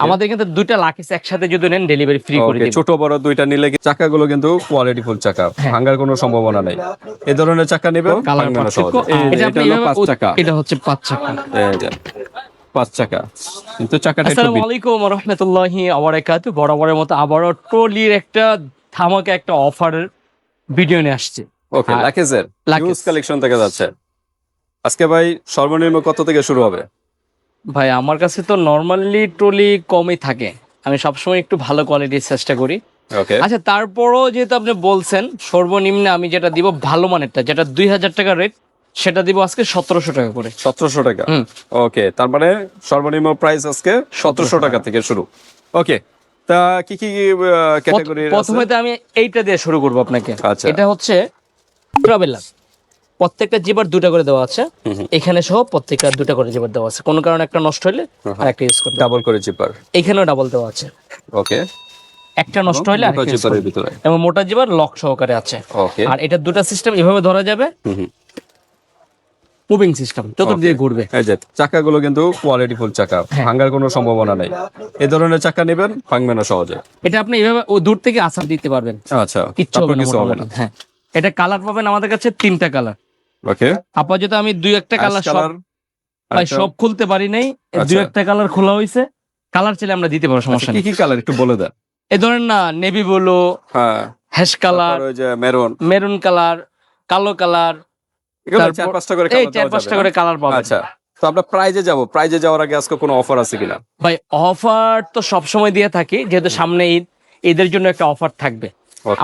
আমাদের কিন্তু দুইটা লাকিস একসাথে যদি নেন ডেলিভারি ফ্রি করে দিব। ছোট বড় দুইটা নিলে চাকাগুলো কিন্তু কোয়ালিটি ফুল চাকা, ভাঙার কোনো সম্ভাবনা নেই। এই ধরনের চাকা নেবেন কালার ভাঙবে না সহজে। এটা আপনি হলো 5 চাকা, এটা হচ্ছে 5 চাকা। এই যে 5 চাকা, কিন্তু চাকাটা একটু আসসালামু আলাইকুম ওয়া রাহমাতুল্লাহি ওয়া বারাকাতুহু। বরাবরের মতো আবারও ট্রলির একটা ধামাকা একটা অফারের ভিডিও নিয়ে আসছে। ওকে, লাকিজের হিউজ কালেকশন থেকে যাচ্ছে আজকে ভাই। সর্বনিম্ন কত থেকে শুরু হবে ভাই? আমার কাছে তো নরমালি ট্রলি কমই থাকে, আমি সবসময় একটু ভালো কোয়ালিটির চেষ্টা করি। ওকে, আচ্ছা, তারপরও যেহেতু আপনি বলছেন সর্বনিম্ন আমি যেটা দিব ভালো মানেরটা, যেটা 2000 টাকা রেট, সেটা দিব আজকে 1700 টাকা করে। 1700 টাকা। ওকে, তার মানে সর্বনিম্ন প্রাইস আজকে 1700 টাকা থেকে শুরু। ওকে, তা কি কি ক্যাটাগরি? প্রথমে তো আমি এইটা দিয়ে শুরু করব আপনাকে। আচ্ছা, এটা হচ্ছে ট্রাভেলার, প্রত্যেকটা জিবার দুটা করে দেওয়া আছে, এখানে সহ প্রত্যেকটা দুটা করে জিবার দেওয়া আছে। কোনো কারণে একটা নষ্ট হলে আর একটা ইউজ করতে, ডাবল করে জিপার। এখানেও ডাবল দেওয়া আছে। ওকে, একটা নষ্ট হলে আরেকটা ইউজ জিপারের করতে, ভিতরে এবং মোটা জিবার লক সহকারে আছে। ওকে, আর এটা দুটো সিস্টেম এভাবে ধরা যাবে, মুভিং সিস্টেম, চতুর্দিকে ঘুরবে। এই যে চাকাগুলো কিন্তু কোয়ালিটি ফুল চাকা, ভাঙার কোনো সম্ভাবনা নেই। এই ধরনের চাকা নেবেন ভাঙবে না সহজে। এটা আপনি এভাবে ও দূর থেকে আসার দিতে পারবেন, আচ্ছা, কিচ্ছু হবে না, মোটামুটি। হ্যাঁ, এটা কালার পাবেন আমাদের কাছে 3টা কালার। ওকে, আপাতত আমি 2-1টা কালার কালার ভাই সব খুলতে পারি নাই, 2-1টা কালার খোলা হয়েছে। কালার চাইলে আমরা দিতে পারবো, সমস্যা কি নেই। কি কালার একটু বলে দেন। এই ধরেন না, নেভি ব্লু, হ্যাঁ, হ্যাশ কালার, ওই যে মেরুন, মেরুন কালার, কালো কালার, এগুলো 4-5টা করে এই কালার 4-5টা করে কালার পাবেন। আচ্ছা, তো আমরা প্রাইজে যাব। প্রাইজে যাওয়ার আগে আজকে কোনো অফার আছে কিনা? ভাই অফার তো সবসময় দিয়ে থাকি, যেহেতু সামনে ঈদ, ঈদের জন্য একটা অফার থাকবে।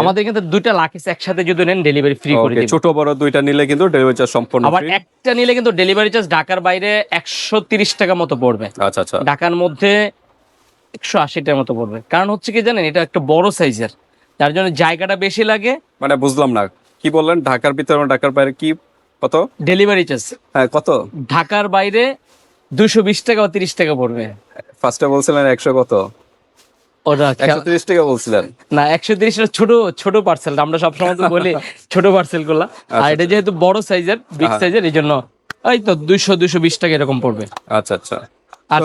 আমাদের কিন্তু দুইটা লাকিস একসাথে যদি নেন ডেলিভারি ফ্রি করে দিব। ছোট বড় দুইটা নিলে কিন্তু ডেলিভারি চার্জ সম্পূর্ণ আবার ফ্রি। একটা নিলে কিন্তু ডেলিভারি চার্জ ঢাকার বাইরে 130 টাকা মতো পড়বে। আচ্ছা আচ্ছা, ঢাকার মধ্যে 180 টাকার মতো পড়বে। কারণ হচ্ছে কি জানেন, এটা একটা বড় সাইজের, যার জন্য জায়গাটা বেশি লাগে। মানে বুঝলাম না কি বললেন, ঢাকার ভিতরে ঢাকার বাইরে কি কত ডেলিভারি চার্জ? হ্যাঁ, কত? ঢাকার বাইরে 220 টাকা বা 30 টাকা পড়বে। ফার্স্টে বলছিলেন 100 কত? ওটা 130 টাকা বলছিলেন না, 130 ছোট ছোট পার্সেল, আমরা সবসময় তো বলি ছোট পার্সেল গুলা। আর এটা যেহেতু বড় সাইজের, বিগ সাইজের, এই জন্য এই তো 200-220 টাকা এরকম পড়বে। আচ্ছা আচ্ছা, আর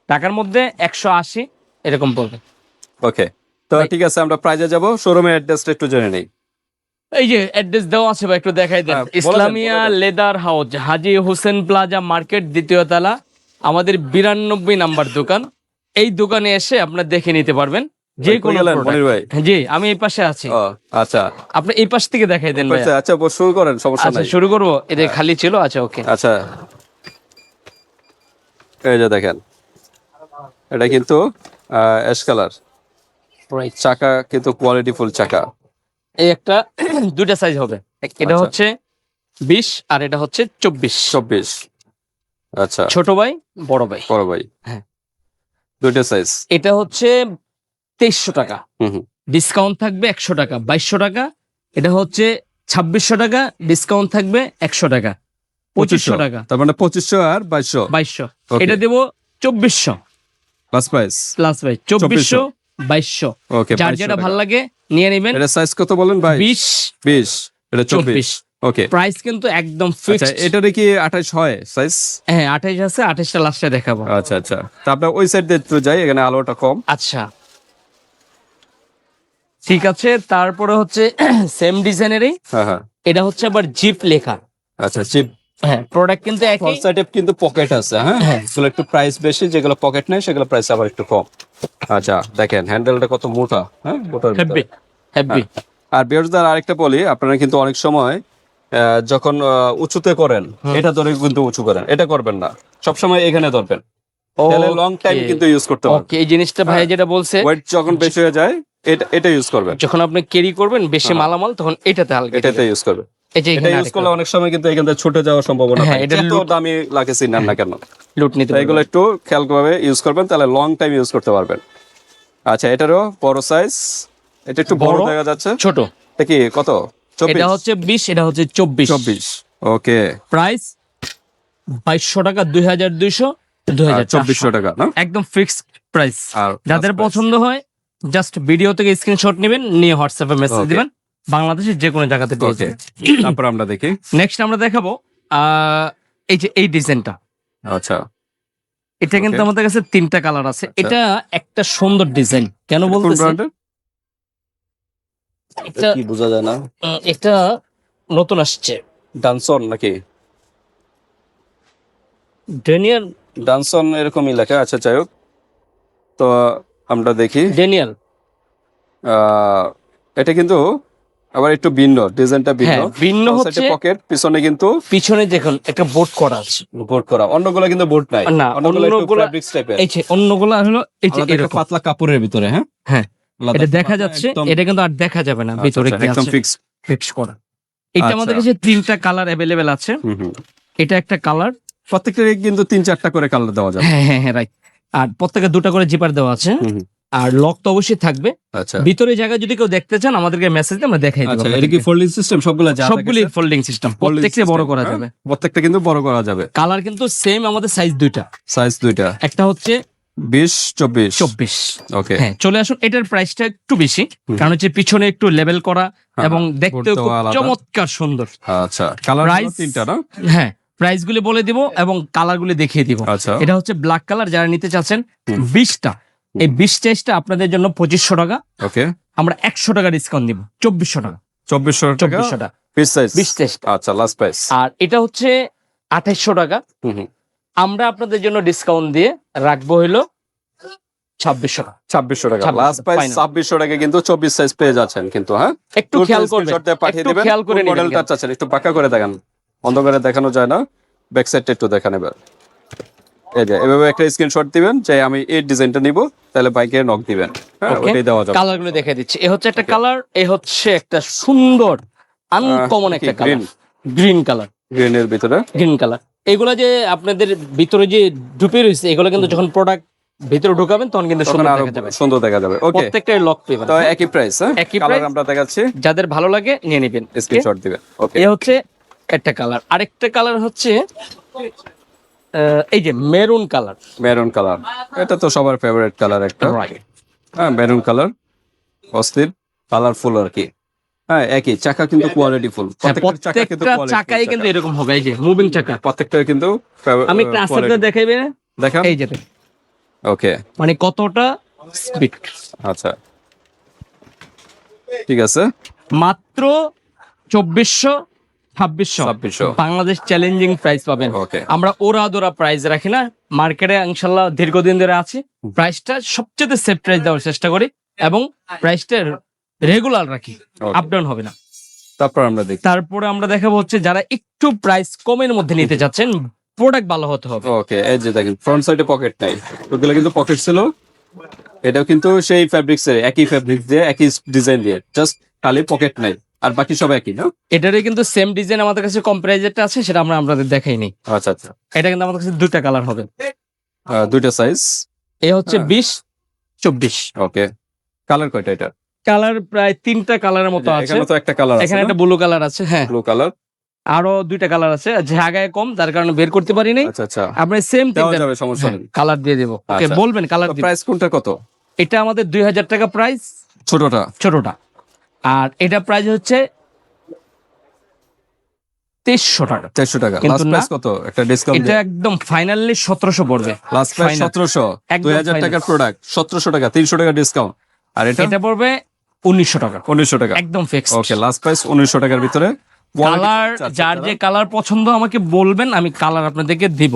ঢাকার মধ্যে 180 এরকম পড়বে। ওকে, তো ঠিক আছে, আমরা প্রাইজে যাব। শোরুমের অ্যাড্রেসটা একটু জেনে নেই। এই যে অ্যাড্রেস দেওয়া আছে ভাই, একটু দেখাই দেন। ইসলামিয়া লেদার হাউস, হাজী হোসেন প্লাজা মার্কেট, 2য় তলা, আমাদের 92 নাম্বার দোকান। এই দোকানে এসে আপনারা দেখে নিতে পারবেন যে কোনো মনির ভাই। জি, আমি এই পাশে আছি। আচ্ছা, আপনি এই পাশ থেকে দেখাই দেন ভাই। আচ্ছা, শুরু করেন, সমস্যা আচ্ছা, নাই। শুরু করবো? এটা খালি ছিল, আচ্ছা ওকে। আচ্ছা, এই যে দেখেন, এটা কিন্তু অ্যাশ কালার চাকা, কিন্তু কোয়ালিটি ফুল চাকা। এই একটা দুইটা সাইজ হবে, এটা হচ্ছে 20 আর এটা হচ্ছে 24। আচ্ছা, ছোট ভাই বড় ভাই। বড় ভাই, হ্যাঁ, দুইটা সাইজ। এটা হচ্ছে 2300 টাকা, ডিসকাউন্ট থাকবে 100 টাকা, 2200 টাকা। এটা হচ্ছে 2600 টাকা, ডিসকাউন্ট থাকবে 100 টাকা, 2500 টাকা। তার মানে 2500 আর 2200। 2200, এটা দেবো 2400 প্লাস প্রাইস। প্লাস ভাই 2400 2200। ওকে, যার যেটা ভালো লাগে নিয়ে নেবেন। এটা সাইজ কত বলেন ভাই? 20, এটা 24। ওকে, প্রাইস কিন্তু একদম ফিক্সড। আচ্ছা, এটার কি 28 হয় সাইজ? হ্যাঁ, 28 আছে, 28টা লাস্টে দেখাবো। আচ্ছা আচ্ছা, তা আমরা ওই সাইড দিয়ে একটু যাই, এখানে আলোটা কম। আচ্ছা, ঠিক আছে। তারপরে হচ্ছে সেম ডিজাইনেরই, হ্যাঁ, এটা হচ্ছে আবার জিপ লেখা। আচ্ছা, চিপ। হ্যাঁ, প্রোডাক্ট কিন্তু একই। ফ্রন্ট সাইডে কিন্তু পকেট আছে। হ্যাঁ, এগুলো একটু প্রাইস বেশি, যেগুলো পকেট নেই সেগুলো প্রাইস আবার একটু কম। আচ্ছা, দেখেন হ্যান্ডেলটা কত মোটা। হ্যাঁ, মোটার ভিতরে। হেভি। আর বিয়ারদার আরেকটা বলি, আপনারা কিন্তু অনেক সময় যখন উঁচুতে করেন, এটা ধরে কিন্তু উঁচু করেন, এটা করবেন না, সবসময় এখানে ধরবেন, তাহলে লং টাইম কিন্তু ইউজ করতে পারবেন। ওকে, এই জিনিসটা ভাই যেটা বলছে, ওয়েট যখন বেশি হয়ে যায় এটা ইউজ করবেন। যখন আপনি ক্যারি করবেন বেশি মালামাল, তখন এটাতে হালকা এটাতে ইউজ করবেন। এই যে এটা ইউজ করলে অনেক সময় কিন্তু এখান থেকে ছুটে যাওয়ার সম্ভাবনা থাকে। এটা যত দামি লাগে সিনার না কেন, লুট নিতে এগুলো একটু খেয়াল করে ইউজ করবেন, তাহলে লং টাইম ইউজ করতে পারবেন। আচ্ছা, এটারও বড় সাইজ, এটা একটু বড় দেখা যাচ্ছে। ছোট এটা কি কত? 24। এটা হচ্ছে 20, এটা হচ্ছে 24। ওকে, প্রাইস 2200 টাকা, 2200, 2400 টাকা না, একদম ফিক্সড প্রাইস। আর যাদের পছন্দ হয় জাস্ট ভিডিও থেকে স্ক্রিনশট নেবেন, নিয়ে হোয়াটসঅ্যাপে মেসেজ দিবেন, বাংলাদেশের যে কোনো জায়গাতে পেয়ে যাবেন। তারপর আমরা দেখি, নেক্সট আমরা দেখাবো এই যে এই ডিজাইনটা। আচ্ছা, এটা কিন্তু Okay. আমাদের কাছে 3টা কালার আছে। আচ্ছা। এটা একটা সুন্দর ডিজাইন, কেন কোন বলতেছি ব্র্যান্ডের? এটা কি বোঝা যায় না। এটা নতুন আসছে, ডানসন নাকি? ড্যানিয়াল। ডানসন এরকমই লেখা। আচ্ছা, যাই হোক, তো আমরা দেখি। ড্যানিয়াল, আহ, এটা কিন্তু আবার একটু ভিন্ন, ডিজাইনটা ভিন্ন। হ্যাঁ ভিন্ন হচ্ছে। পকেট, পিছনে কিন্তু পিছনে দেখুন একটা বোর্ড করা আছে। বোর্ড করা। অন্যগুলো কিন্তু বোর্ড নাই। না, অন্যগুলো একটু অন্যগুলা- ফ্যাব্রিক্স টাইপের। এই যে অন্যগুলা হলো এই যে আলাদা একটা এরকম। পাতলা কাপড়ের ভিতরে। হ্যাঁ, হ্যাঁ, আলাদা এটা একটা দেখা পাতলা, যাচ্ছে, একদম- এটা কিন্তু আর দেখা যাবে না ভিতরে আচ্ছা, কি একদম আছে, ফিক্স। ফিক্স করা। এটা আমাদের আচ্ছা। কাছে 3টা কালার অ্যাভেলেবেল আছে। এটা একটা কালার, প্রত্যেকটা কিন্তু 3-4টা করে কালার দেওয়া যাবে। হ্যাঁ হ্যাঁ হ্যাঁ রাইট। আর প্রত্যেকে 2টা করে জিপার দেওয়া আছে। হুম, হুম। আর লক তো অবশ্যই থাকবে। আচ্ছা, ভিতরে জায়গায় যদি কেউ দেখতে চান আমাদেরকে মেসেজ দিয়ে আমরা দেখাই দেব। আচ্ছা, এটা কি ফোল্ডিং সিস্টেম? সবগুলো যা সবগুলি ফোল্ডিং সিস্টেম, প্রত্যেকটা বড় করা যাবে। প্রত্যেকটা কিন্তু বড় করা যাবে। কালার কিন্তু সেম, আমাদের সাইজ 2টা। সাইজ 2টা, একটা হচ্ছে 20-24। 24। ওকে। হ্যাঁ, চলে আসুন। এটার প্রাইসটা একটু বেশি, কারণ হচ্ছে পিছনে একটু লেভেল করা এবং দেখতেও খুব চমৎকার সুন্দর। আচ্ছা, কালার Price- 3টা না? হ্যাঁ, প্রাইস গুলি বলে দিব এবং কালার গুলি দেখিয়ে দিব। আচ্ছা, এটা হচ্ছে ব্ল্যাক কালার, যারা নিতে চাচ্ছেন হুম। 20টা। এই 20 চাইজটা আপনাদের জন্য 2500 টাকা। ওকে। আমরা 100 টাকা ডিসকাউন্ট দিব, 2400 টাকা। 2400 টাকা 2400 টাকা পিস সাইজ। 20 চাইজটা। আচ্ছা, লাস্ট প্রাইস। আর এটা হচ্ছে 2800 টাকা। আমরা আপনাদের জন্য ডিসকাউন্ট দিয়ে রাখবো হলো 2600 টাকা। 2600 টাকা 2600 লাস্ট প্রাইস। final। 2600 টাকা কিন্তু 24 সাইজ পেয়ে যাচ্ছেন কিন্তু। হ্যাঁ, একটু খেয়াল করবেন, পাঠিয়ে একটু দিবেন। খেয়াল করে নেবেন। মডেলটা চাচ্ছেন একটু পাকা করে দেখান, অন্ধকারে দেখানো যায় না। ব্যাক সাইডটা একটু দেখান এবার। এই যে এভাবে একটা স্ক্রিনশট দিবেন যে আমি এই ডিজাইনটা নিব, তাহলে বাইকে নক দিবেন। হ্যাঁ, ওটাই দেওয়া যাবে। কালার গুলো দেখে দিচ্ছি। এ হচ্ছে একটা কালার, এ হচ্ছে একটা সুন্দর আনকমন একটা কালার, গ্রিন কালার। গ্রিনের ভিতরে গ্রিন কালার। এগুলা যে আপনাদের ভিতরে যে ঢুকে রয়েছে, এগুলো কিন্তু যখন প্রোডাক্ট ভিতরে ঢুকাবেন তখন কিন্তু তখন সুন্দর আরো দেখা যাবে। সুন্দর দেখা যাবে। ওকে, প্রত্যেকটাই লক পেবেন। তো একই প্রাইস। হ্যাঁ, একই কালার price। আমরা দেখাচ্ছি, যাদের ভালো লাগে নিয়ে নেবেন, স্ক্রিনশট দিবেন। ওকে, এ হচ্ছে একটা কালার। আরেকটা কালার হচ্ছে এই যে মেরুন কালার। মেরুন কালার, এটা তো সবার ফেভারিট কালার একটা। হ্যাঁ, মেরুন কালার, অস্থির কালারফুল আর কি। হ্যাঁ, একই চাকা কিন্তু কোয়ালিটি ফুল। প্রত্যেকটা চাকাই কিন্তু এরকম হবে, এই যে মুভিং চাকা। প্রত্যেকটা কিন্তু আমি একটু আস্তে আস্তে দেখাইবে, দেখান। এই যে ওকে, মানে কতটা স্পিড। আচ্ছা, ঠিক আছে। মাত্র 2400, 2600 2600। বাংলাদেশ চ্যালেঞ্জিং প্রাইস পাবেন। ওকে, আমরা ওরা দোরা প্রাইস রাখি না, মার্কেটে ইনশাল্লাহ দীর্ঘদিন ধরে আছি। প্রাইসটা সবচেয়ে সেফ প্রাইস দেওয়ার চেষ্টা করি এবং প্রাইসটা রেগুলার রাখি, Okay. আপ ডাউন হবে না। তারপর আমরা দেখি। তারপরে আমরা দেখাবো হচ্ছে যারা একটু প্রাইস কমের মধ্যে নিতে যাচ্ছেন, প্রোডাক্ট ভালো হতে হবে। ওকে, এই যে দেখেন ফ্রন্ট সাইডে পকেট নাই, ওগুলো কিন্তু পকেট ছিল। এটাও কিন্তু সেই ফ্যাব্রিক্স এর, একই ফ্যাব্রিক দিয়ে, একই ডিজাইন দিয়ে, জাস্ট খালি পকেট নাই, আর বাকি সব একই না? এটারই কিন্তু সেম ডিজাইন আমাদের কাছে কম প্রাইজেরটা আছে, সেটা আমরা আপনাদের দেখাইনি। আচ্ছা, আচ্ছা, এটা কিন্তু আমাদের কাছে 2টা কালার হবে। দুইটা সাইজ। এ হচ্ছে 20-24। ওকে, কালার কয়টা এটা? কালার প্রায় 3টা কালারের মতো আছে। এখানে তো একটা কালার আছে, এখানে একটা ব্লু কালার আছে, হ্যাঁ ব্লু কালার। আরো 2টা কালার আছে, জায়গায় কম যার কারণে বের করতে পারি নাই। আচ্ছা, আচ্ছা, আমরা সেম দেওয়া যাবে, সমস্যা নেই। কালার দিয়ে দেবো। ওকে, আচ্ছা। বলবেন কালার দিব। প্রাইস কোনটা কত? এটা আমাদের 2000 টাকা প্রাইস, ছোটটা। ছোটটা। আর এটা প্রাইস হচ্ছে 2300 টাকা। 400 টাকা। কিন্তু লাস্ট না, প্রাইস কত? একটা ডিসকাউন্ট এটা একদম ফাইনালি 1700 পড়বে। Last price Final। 1700। একদম 2000 final। টাকার প্রোডাক্ট 1700 টাকা, 300 টাকা ডিসকাউন্ট। আর এটা এটা পড়বে 1900 টাকা, 1900 টাকা। একদম ফিক্সড। ওকে, লাস্ট প্রাইস 1900 টাকার ভিতরে। কালার যার যে কালার পছন্দ আমাকে বলবেন, আমি কালার আপনাদেরকে দিব।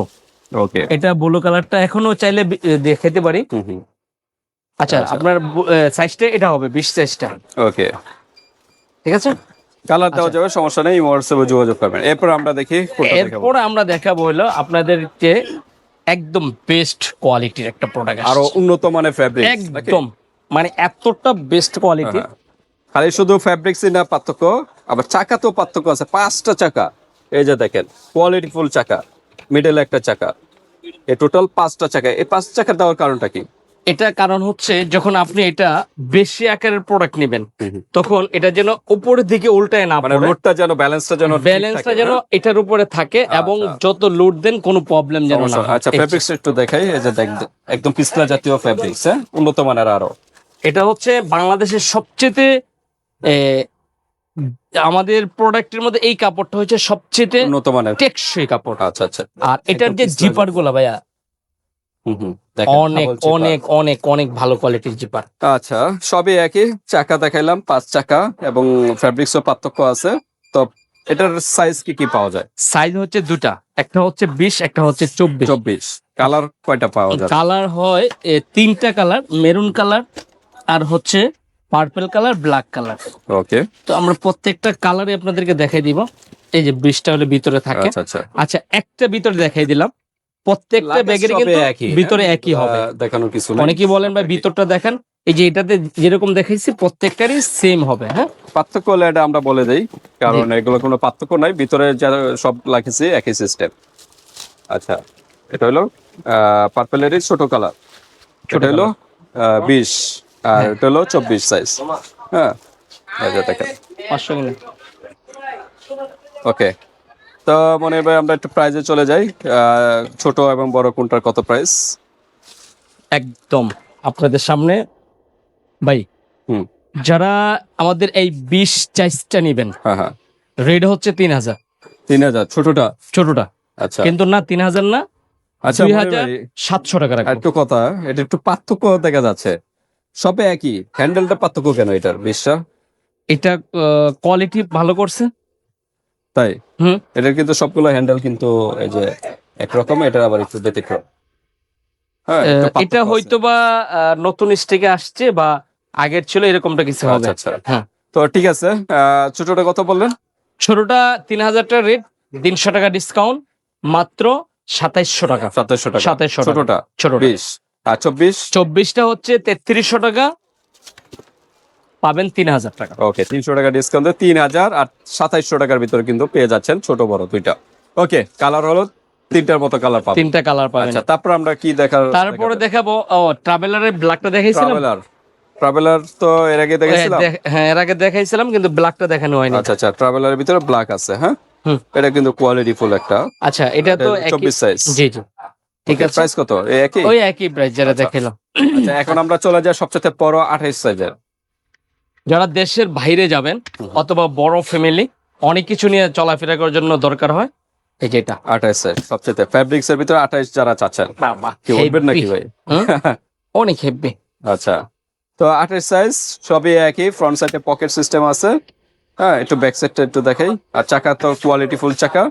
ওকে, এটা ব্লু কালারটা এখনো চাইলে দেখাতে পারি। আচ্ছা, আপনার সাইজটা এটা হবে 20 সাইজটা। ওকে, ঠিক আছে, কালার দেওয়া যাবে, সমস্যা নেই। হোয়াটসঅ্যাপে যোগাযোগ করবেন। এরপর আমরা দেখি কোনটা দেখাবো। এরপর আমরা দেখাবো হলো আপনাদেরকে একদম বেস্ট কোয়ালিটির একটা প্রোডাক্ট, আরো উন্নত মানের ফ্যাব্রিক। একদম মানে এতটা বেস্ট কোয়ালিটি। খালি শুধু ফ্যাব্রিক্সই না পার্থক্য, আবার চাকা তো পার্থক্য আছে। 5টা চাকা, এই যে দেখেন কোয়ালিটি ফুল চাকা, মিডল একটা চাকা, এই টোটাল 5টা চাকা। এই 5 চাকা দেওয়ার কারণটা কি? এটা কারণ হচ্ছে যখন আপনি এটা বেশি আকারের প্রোডাক্ট নেবেন, তখন এটা যেন উপরের দিকে উল্টায় না মানে পড়ে, লোডটা যেন, ব্যালেন্সটা যেন ঠিক ব্যালেন্সটা থাকে, যেন হ্যাঁ? এটার উপরে থাকে এবং যত লোড দেন কোনো প্রবলেম যেন না হয়। আচ্ছা, ফ্যাব্রিক্স একটু দেখাই। এই যে দেখেন একদম পিছলা জাতীয় ফ্যাব্রিক্স, হ্যাঁ, উন্নত মানের আরো। এটা হচ্ছে বাংলাদেশের সবচেয়ে আমাদের প্রোডাক্টের মধ্যে এই কাপড়টা হচ্ছে সবচেয়ে উন্নত মানের। টেকসই কাপড়। আচ্ছা, আচ্ছা। আর এটার যে একদম জিপার গুলা ভাইয়া, দেখেন, অনেক double zipper। অনেক অনেক অনেক ভালো কোয়ালিটির জিপার। আচ্ছা, সবই একই চাকা দেখাইলাম, 5 চাকা এবং ফ্যাব্রিক্সও পার্থক্য আছে। তো এটার সাইজ কি কি পাওয়া যায়? সাইজ হচ্ছে দুটা, একটা হচ্ছে 20, একটা হচ্ছে 24। 24। কালার কয়টা পাওয়া যায়? কালার হয় তিনটা কালার, মেরুন কালার আর হচ্ছে পার্পল কালার, ব্ল্যাক কালার। ওকে, তো আমরা প্রত্যেকটা কালারে আপনাদেরকে দেখাই দিব। এই যে 20টা হলে ভিতরে থাকে। আচ্ছা আচ্ছা। আচ্ছা, একটা ভিতরে দেখাই দিলাম। প্রত্যেকটা লাগাস ব্যাগের সবে কিন্তু একই, ভিতরে হ্যাঁ? একই হবে। দেখানোর কিছু নাই। অনেকেই বলেন ভাই ভিতরটা দেখান, এই যে এটাতে যেরকম দেখাইছি প্রত্যেকটারই সেম হবে। হ্যাঁ, পার্থক্য হলে এটা আমরা বলে দেই, কারণ এগুলো কোনো পার্থক্য নাই, ভিতরে যারা সব লাগিয়েছি একই সিস্টেম। আচ্ছা, এটা হলো পার্পলেরই ছোট কালার, এটা হলো 20, আর এটা হলো 24 সাইজ। হ্যাঁ, এই যে দেখেন। 500 কিলো। ওকে, তো মনে হয় আমরা একটু প্রাইজে চলে যাই। ছোট এবং বড় কোনটার কত প্রাইস? একদম আপনাদের সামনে ভাই, হুম, যারা আমাদের এই 20 চাইজটা নেবেন, হ্যাঁ হ্যাঁ, রেড হচ্ছে 3000 3000 ছোটটা। ছোটটা, আচ্ছা কিন্তু না 3000 না, আচ্ছা, মনির ভাই, 2700 টাকা রাখবো। একটু কথা, এটা একটু পার্থক্য দেখা যাচ্ছে, সবে একই, হ্যান্ডেলটা পার্থক্য কেন এটার? 20টা এটা কোয়ালিটি ভালো করছে। তাই? হুম, এটার কিন্তু সবগুলো হ্যান্ডেল কিন্তু এই যে একরকম, এটা আবার একটু ব্যতিক্রম। হ্যাঁ, একটু পার্থক্য এটা আছে। হয়তো বা নতুন স্টেকে আসছে বা আগের ছিল, এরকমটা কিছু হবে। আচ্ছা আচ্ছা, হ্যাঁ, তো ঠিক আছে। ছোটটা কত বললেন? ছোটটা 3000 টাকা রেট, 300 টাকা ডিসকাউন্ট, মাত্র 2700 টাকা। 2700 টাকা 2700 টাকা। ছোটটা। ছোটটা 20 আর 24? 24টা হচ্ছে 3300 টাকা, পাবেন 3000 টাকা। ওকে, 300 টাকা ডিসকাউন্টে 3000 আর 2700 টাকার ভিতরে কিন্তু পেয়ে যাচ্ছেন ছোট বড় দুইটা। ওকে, কালার হলো তিনটার মতো কালার পাবেন। তিনটা কালার পাবেন। আচ্ছা, তারপর আমরা কি দেখার? তারপরে দেখাবো ট্রাভেলারের ব্ল্যাকটা দেখাইছিলাম। ট্রাভেলার তো এর আগে দেখেছিলাম। হ্যাঁ, এর আগে দেখাইছিলাম কিন্তু ব্ল্যাকটা দেখানো হয়নি। আচ্ছা আচ্ছা, ট্রাভেলারের ভিতরে ব্ল্যাক আছে, হ্যাঁ? হুম। এটা কিন্তু কোয়ালিটি ফুল একটা। আচ্ছা, এটা তো এটা 24 সাইজ। জি জি, ঠিক আছে। প্রাইস কত? এই একই? ওই একই প্রাইস যারা আচ্ছা। দেখাইলাম। আচ্ছা, এখন আমরা চলে যাই সবচেয়ে বড় 28 সাইজের। যারা দেশের বাইরে যাবেন অথবা বড় ফ্যামিলি, অনেক কিছু নিয়ে চলাফেরা করার জন্য দরকার হয়, এই যে এটা 28 সাইজ সবচেয়ে ফ্যাব্রিক্স এর ভিতরে 28 যারা চাচ্ছেন, বাবা কি বলবেন নাকি ভাই? অনেক হেভি। আচ্ছা, তো 28 সাইজ সবই একই, ফ্রন্ট সাইডে পকেট সিস্টেম আছে। হ্যাঁ, একটু ব্যাক সাইডটা একটু দেখাই। আর চাকা তো কোয়ালিটি ফুল চাকা।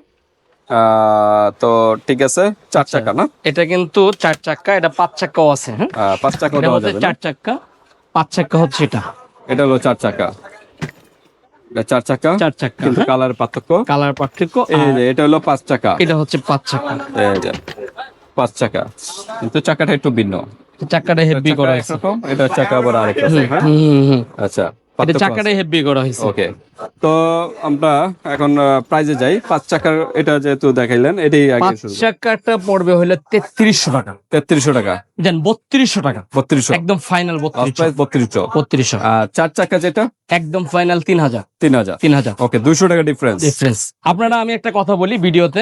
তো ঠিক আছে, 4 চাকা না? এটা কিন্তু 4 চাক্কা, এটা 5 চাক্কাও আছে। হ্যাঁ, 5 চাকা এটা দেওয়া হচ্ছে যাবে না? 4 চাক্কা, 5 চাক্কা হচ্ছে এটা। এটা হলো 4 চাকা, এটা 4 চাকা, 4 চাক্কা, কিন্তু কালার পার্থক্য। কালার পার্থক্য। এই যে এটা হলো 5 চাকা, এটা হচ্ছে 5 চাক্কা। এই যে 5 চাকা, কিন্তু চাকাটা একটু ভিন্ন। চাক্কাটা হেভি করা হয়েছে। একরকম, এটা চাকা আবার আরেক রকম। হ্যাঁ, আচ্ছা, এটা চাক্কাটা হেভি করা হয়েছে। ওকে, তো আমরা এখন প্রাইজে যাই। 5 চাকার এটা যেহেতু দেখাইলেন, এটাই আগে 5 শুরু। চাক্কাটা পড়বে হলো 3300 টাকা। 3300 টাকা, দেন 3200 টাকা, 3200, একদম ফাইনাল 3200। 3200। 3200 আর 4 চাকা যেটা একদম ফাইনাল 3000। 3000। ওকে, 200 টাকা ডিফারেন্স। আপনারা, আমি একটা কথা বলি ভিডিওতে,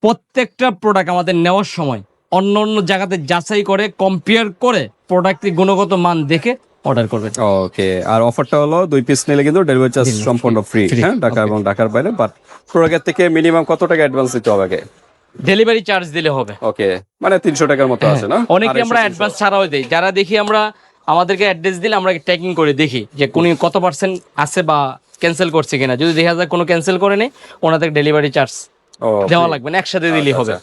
প্রত্যেকটা প্রোডাক্ট আমাদের নেওয়ার সময় অন্য অন্য জায়গাতে যাচাই করে, কম্পেয়ার করে, প্রোডাক্টের গুণগত মান দেখে অর্ডার করবেন। ওকে, আর অফারটা হলো 2 পিস নিলে কিন্তু ডেলিভারি চার্জ সম্পূর্ণ ফ্রি। হ্যাঁ, ঢাকা এবং ঢাকার বাইরে, বাট প্রোডাক্টের থেকে মিনিমাম কত টাকা অ্যাডভান্স দিতে হবে আগে? ডেলিভারি চার্জ দিলে হবে। ওকে, মানে 300 টাকার মতো আছে না? অনেকে আমরা 250, অ্যাডভান্স ছাড়াও দেই, যারা দেখি আমরা আমাদেরকে অ্যাড্রেস দিলে আমরা ট্র্যাকিং করে দেখি যে কোন কত পার্সেন্ট আছে বা ক্যান্সেল করছে কিনা। যদি দেখা যায় কোনো ক্যান্সেল করে নেই, ওনাদের ডেলিভারি চার্জ দেওয়া লাগবে না, একসাথে দিলেই হবে।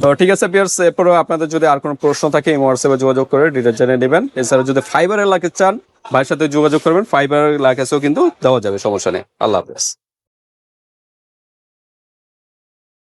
তো ঠিক আছে ভিউয়ার্স, এরপরে আপনাদের যদি আর কোনো প্রশ্ন থাকে এই হোয়াটসঅ্যাপে যোগাযোগ করে ডিটেইলস জেনে নেবেন। এছাড়া যদি ফাইবারের লাগে চান, ভাইয়ের সাথে যোগাযোগ করবেন, ফাইবারের লাগেও কিন্তু দেওয়া যাবে, সমস্যা নেই। আল্লাহ হাফেজ।